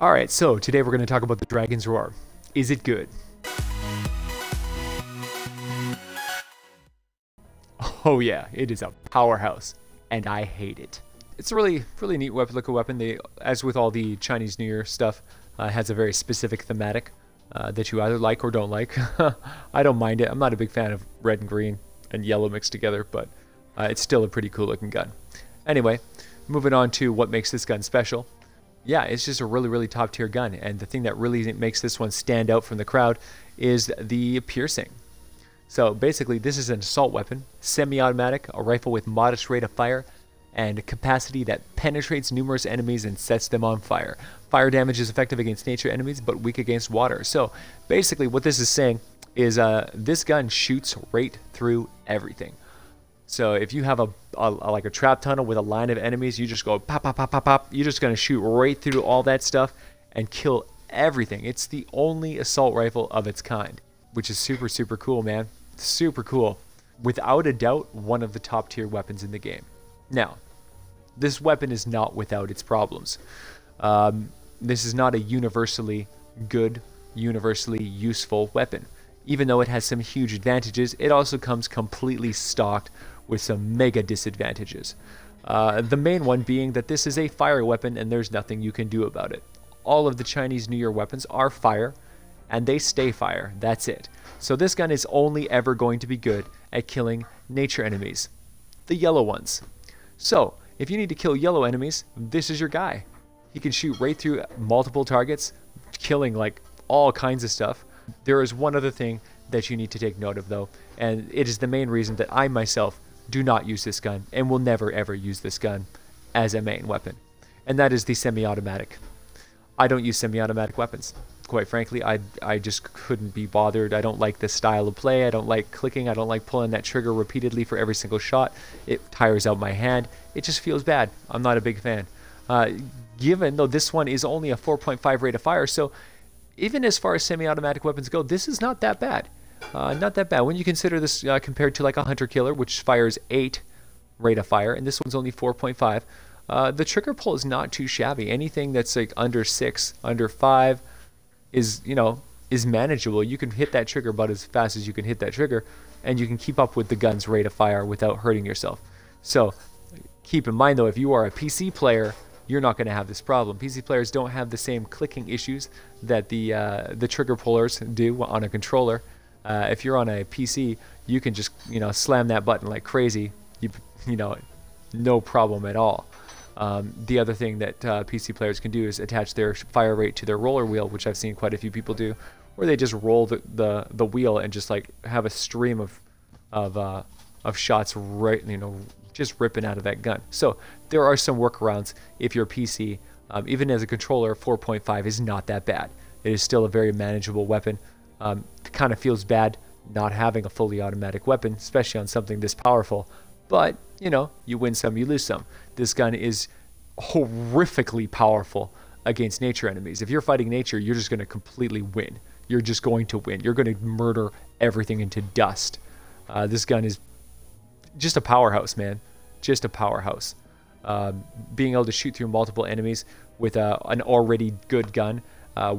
Alright, so today we're going to talk about the Dragon's Roar. Is it good? Oh yeah, it is a powerhouse, and I hate it. It's a really neat looking weapon. They, as with all the Chinese New Year stuff, has a very specific thematic that you either like or don't like. I don't mind it. I'm not a big fan of red and green and yellow mixed together, but it's still a pretty cool looking gun. Anyway, moving on to what makes this gun special. Yeah, it's just a really top tier gun, and the thing that really makes this one stand out from the crowd is the piercing. So basically, this is an assault weapon, semi-automatic, a rifle with modest rate of fire, and capacity that penetrates numerous enemies and sets them on fire. Fire damage is effective against nature enemies, but weak against water. So basically, what this is saying is this gun shoots right through everything. So if you have like a trap tunnel with a line of enemies, you just go pop, pop, pop, pop, pop. You're just going to shoot right through all that stuff and kill everything. It's the only assault rifle of its kind, which is super cool, man. Super cool. Without a doubt, one of the top tier weapons in the game. Now, this weapon is not without its problems. This is not a universally good, universally useful weapon. Even though it has some huge advantages, it also comes completely stocked with some mega disadvantages. The main one being that this is a fire weapon and there's nothing you can do about it. All of the Chinese New Year weapons are fire, and they stay fire. That's it. So this gun is only ever going to be good at killing nature enemies, the yellow ones. So if you need to kill yellow enemies, this is your guy. He can shoot right through multiple targets, killing like all kinds of stuff. There is one other thing that you need to take note of though, and it is the main reason that I myself do not use this gun and will never ever use this gun as a main weapon, and that is the semi-automatic. I don't use semi-automatic weapons. Quite frankly, I just couldn't be bothered. I don't like this style of play. I don't like clicking. I don't like pulling that trigger repeatedly for every single shot. It tires out my hand. It just feels bad. I'm not a big fan. Given though this one is only a 4.5 rate of fire, so even as far as semi-automatic weapons go, this is not that bad. Not that bad when you consider this compared to like a hunter killer, which fires 8 rate of fire, and this one's only 4.5. The trigger pull is not too shabby. Anything that's like under 6, under 5 is, you know, is manageable. You can hit that trigger about as fast as you can hit that trigger, and you can keep up with the gun's rate of fire without hurting yourself. So keep in mind though, if you are a PC player, you're not going to have this problem. PC players don't have the same clicking issues that the trigger pullers do on a controller. If you're on a PC, you can just, you know, slam that button like crazy. You know, no problem at all. The other thing that PC players can do is attach their fire rate to their roller wheel, which I've seen quite a few people do, where they just roll the wheel and just like have a stream of shots right, you know, just ripping out of that gun. So there are some workarounds if you're PC. Even as a controller, 4.5 is not that bad. It is still a very manageable weapon. It kind of feels bad not having a fully automatic weapon, especially on something this powerful. But, you know, you win some, you lose some. This gun is horrifically powerful against nature enemies. If you're fighting nature, you're just going to completely win. You're just going to win. You're going to murder everything into dust. This gun is just a powerhouse, man. Just a powerhouse. Being able to shoot through multiple enemies with an already good gun,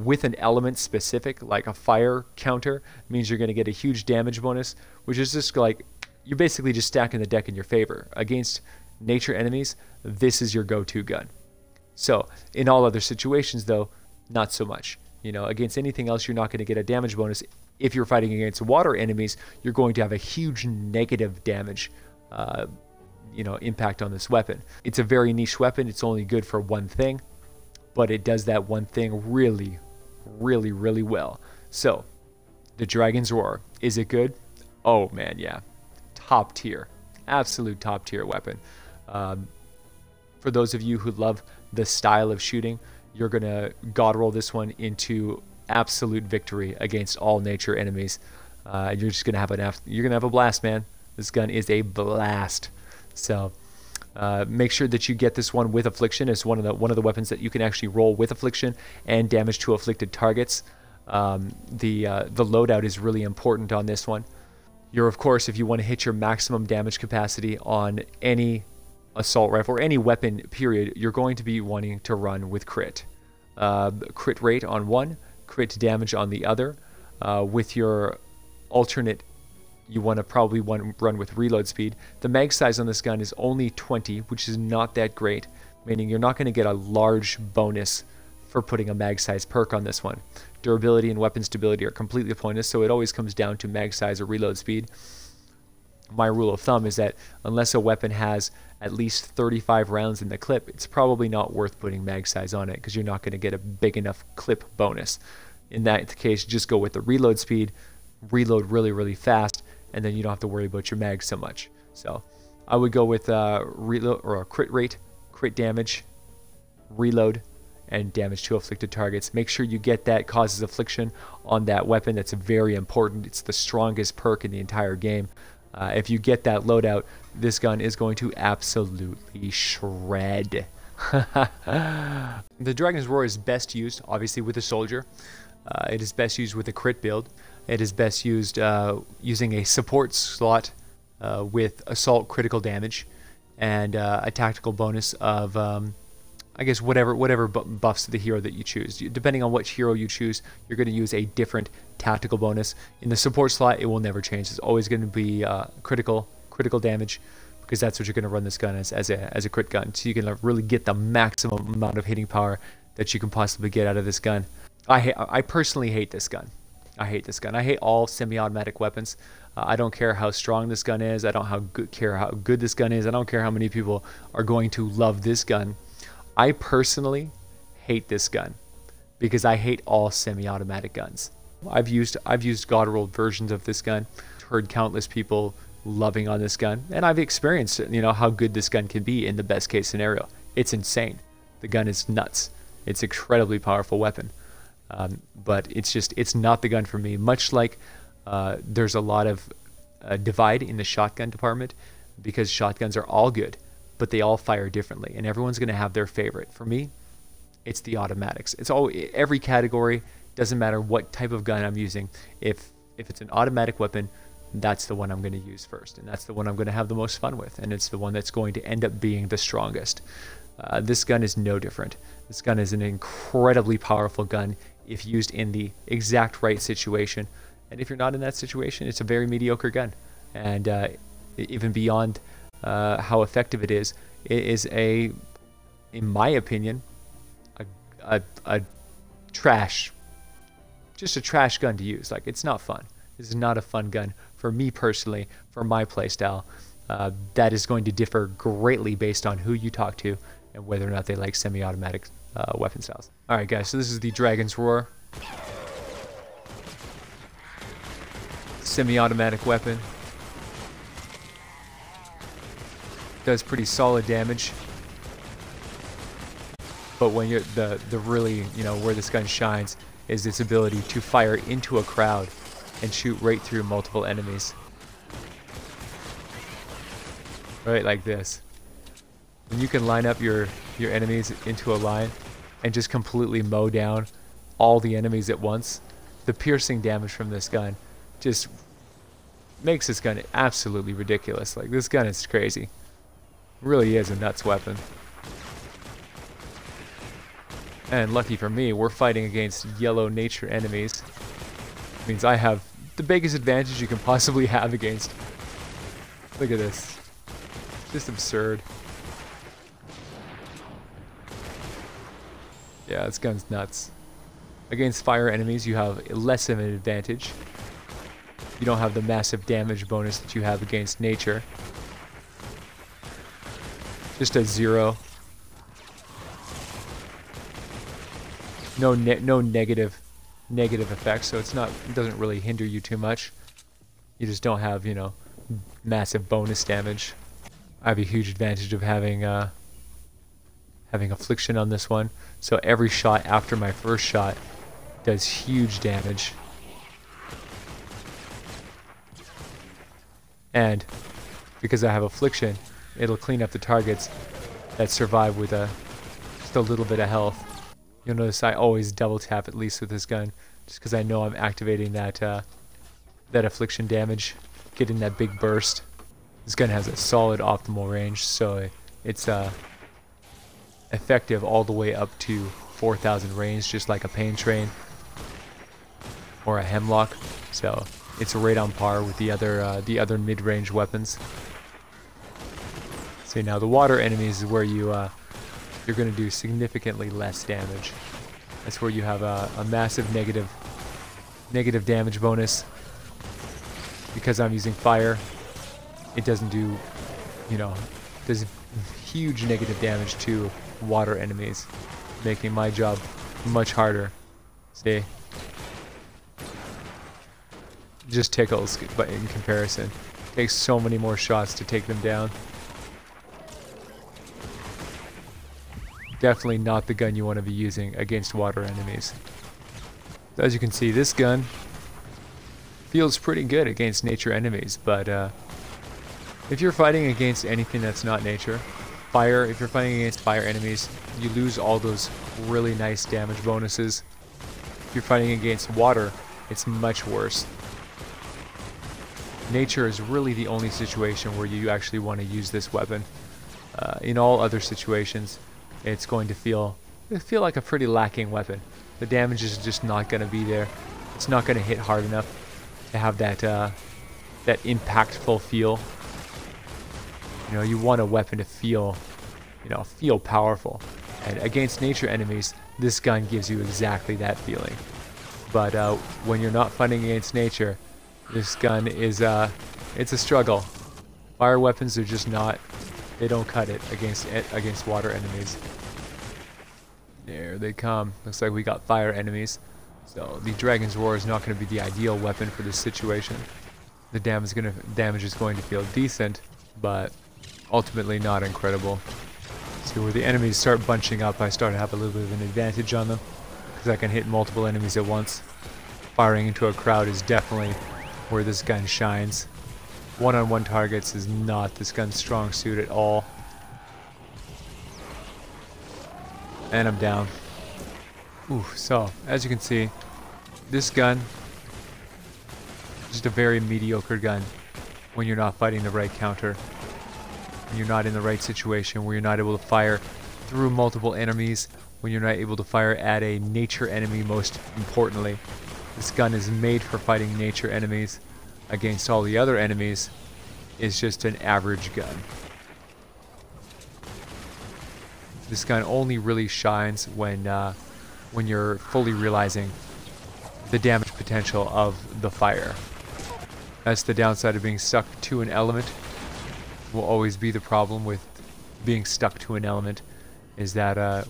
with an element specific, like a fire counter, means you're going to get a huge damage bonus, which is just like, you're basically just stacking the deck in your favor. Against nature enemies, this is your go-to gun. So in all other situations though, not so much. You know, against anything else, you're not going to get a damage bonus. If you're fighting against water enemies, you're going to have a huge negative damage you know, impact on this weapon. It's a very niche weapon. It's only good for one thing, but it does that one thing really well. So the Dragon's Roar, is it good? Oh man, yeah. Top tier, absolute top tier weapon. For those of you who love the style of shooting, you're gonna god roll this one into absolute victory against all nature enemies. You're just gonna have a blast, man. This gun is a blast. So make sure that you get this one with affliction. It's one of the weapons that you can actually roll with affliction and damage to afflicted targets. The loadout is really important on this one. You're, of course, if you want to hit your maximum damage capacity on any assault rifle or any weapon period, you're going to be wanting to run with crit. crit rate on one, crit damage on the other. With your alternate, you want to probably run with reload speed. The mag size on this gun is only 20, which is not that great, meaning you're not going to get a large bonus for putting a mag size perk on this one. Durability and weapon stability are completely pointless, so it always comes down to mag size or reload speed. My rule of thumb is that unless a weapon has at least 35 rounds in the clip, it's probably not worth putting mag size on it because you're not going to get a big enough clip bonus. In that case, just go with the reload speed, reload really, really fast, and then you don't have to worry about your mag so much. So I would go with reload or crit rate, crit damage, reload, and damage to afflicted targets. Make sure you get that causes affliction on that weapon. That's very important. It's the strongest perk in the entire game. If you get that loadout, this gun is going to absolutely shred. The Dragon's Roar is best used, obviously, with a soldier. It is best used with a crit build. It is best used using a support slot with assault critical damage and a tactical bonus of I guess whatever buffs the hero that you choose. Depending on which hero you choose, you're going to use a different tactical bonus. In the support slot, it will never change. It's always going to be critical damage, because that's what you're going to run this gun as a crit gun. So you can really get the maximum amount of hitting power that you can possibly get out of this gun. I personally hate this gun. I hate this gun. I hate all semi-automatic weapons. I don't care how strong this gun is. I don't care how good this gun is. I don't care how many people are going to love this gun. I personally hate this gun because I hate all semi-automatic guns. I've used God rolled versions of this gun, heard countless people loving on this gun, and I've experienced, how good this gun can be in the best case scenario. It's insane. The gun is nuts. It's an incredibly powerful weapon, but it's not the gun for me. Much like there's a lot of divide in the shotgun department, because shotguns are all good, but they all fire differently, and everyone's going to have their favorite. For me, it's the automatics. It's every category. Doesn't matter what type of gun I'm using. If it's an automatic weapon, that's the one I'm going to use first, and that's the one I'm going to have the most fun with, and it's the one that's going to end up being the strongest. This gun is no different. This gun is an incredibly powerful gun if used in the exact right situation, and if you're not in that situation, it's a very mediocre gun. And even beyond how effective it is in my opinion, a trash, just a trash gun to use. Like, it's not fun. This is not a fun gun for me personally, for my playstyle. That is going to differ greatly based on who you talk to and whether or not they like semi-automatic weapon styles. Alright guys, so this is the Dragon's Roar. Semi-automatic weapon. Does pretty solid damage, but when you're the really where this gun shines is its ability to fire into a crowd and shoot right through multiple enemies, right like this. When you can line up your enemies into a line and just completely mow down all the enemies at once, the piercing damage from this gun just makes this gun absolutely ridiculous. Like, this gun is crazy. Really is a nuts weapon. And lucky for me, we're fighting against yellow nature enemies. It means I have the biggest advantage you can possibly have against. Look at this. Just absurd. Yeah, this gun's nuts. Against fire enemies, you have less of an advantage. You don't have the massive damage bonus that you have against nature. Just a 0. No negative effects, so it doesn't really hinder you too much. You just don't have, massive bonus damage. I have a huge advantage of having affliction on this one, so every shot after my first shot does huge damage. And because I have affliction, it'll clean up the targets that survive with just a little bit of health. You'll notice I always double tap at least with this gun, just because I know I'm activating that affliction damage, getting that big burst. This gun has a solid optimal range, so it's effective all the way up to 4,000 range, just like a pain train or a hemlock. So it's right on par with the other mid-range weapons. See, now the water enemies is where you're going to do significantly less damage. That's where you have a massive negative damage bonus. Because I'm using fire, it doesn't do, does huge negative damage to water enemies, making my job much harder. See? Just tickles, but in comparison. Takes so many more shots to take them down. Definitely not the gun you want to be using against water enemies. As you can see, this gun feels pretty good against nature enemies, but if you're fighting against anything that's not nature, fire, if you're fighting against fire enemies, you lose all those really nice damage bonuses. If you're fighting against water, it's much worse. Nature is really the only situation where you actually want to use this weapon. In all other situations, it's going to feel like a pretty lacking weapon. The damage is just not going to be there. It's not going to hit hard enough to have that impactful feel. You want a weapon to feel powerful. And against nature enemies, this gun gives you exactly that feeling. But when you're not fighting against nature, this gun is it's a struggle. Fire weapons are just not, they don't cut it against water enemies. There they come. Looks like we got fire enemies. So the Dragon's Roar is not going to be the ideal weapon for this situation. The damage is going to feel decent, but ultimately not incredible. So where the enemies start bunching up, I start to have a little bit of an advantage on them, because I can hit multiple enemies at once. Firing into a crowd is definitely where this gun shines. One-on-one targets is not this gun's strong suit at all. And I'm down. Ooh, so, as you can see, this gun is just a very mediocre gun when you're not fighting the right counter. When you're not in the right situation, where you're not able to fire through multiple enemies, when you're not able to fire at a nature enemy most importantly. This gun is made for fighting nature enemies. Against all the other enemies, is just an average gun. This gun only really shines when you're fully realizing the damage potential of the fire. That's the downside of being stuck to an element. Will always be the problem with being stuck to an element, is that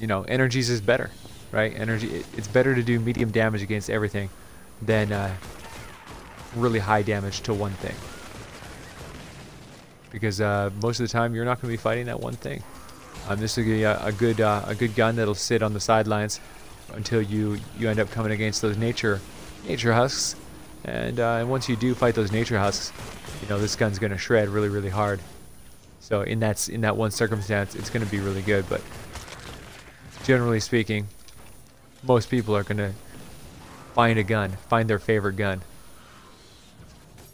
energies is better, right? It's better to do medium damage against everything than really high damage to one thing, because most of the time you're not going to be fighting that one thing. This will be a good gun that'll sit on the sidelines until you end up coming against those nature husks, and once you do fight those nature husks, this gun's going to shred really hard. So in that one circumstance, it's going to be really good. But generally speaking, most people are going to find their favorite gun,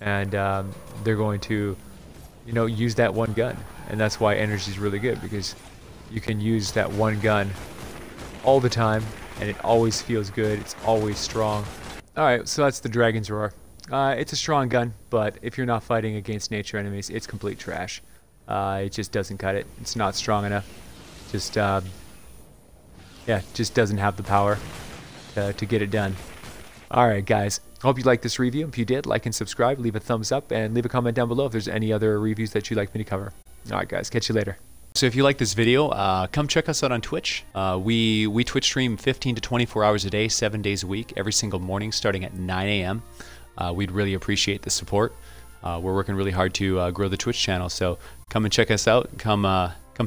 and they're going to use that one gun. And that's why energy is really good, because you can use that one gun all the time and it always feels good. It's always strong. Alright, so that's the Dragon's Roar. It's a strong gun, but if you're not fighting against nature enemies, it's complete trash. It just doesn't cut it. It's not strong enough. Just doesn't have the power to get it done. Alright guys, hope you liked this review. If you did, like and subscribe, leave a thumbs up, and leave a comment down below if there's any other reviews that you'd like me to cover. Alright guys, catch you later. So if you like this video, come check us out on Twitch. We Twitch stream 15 to 24 hours a day, 7 days a week, every single morning starting at 9 a.m. We'd really appreciate the support. We're working really hard to grow the Twitch channel, so come and check us out. Come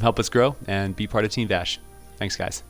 help us grow and be part of TeamVASH. Thanks guys.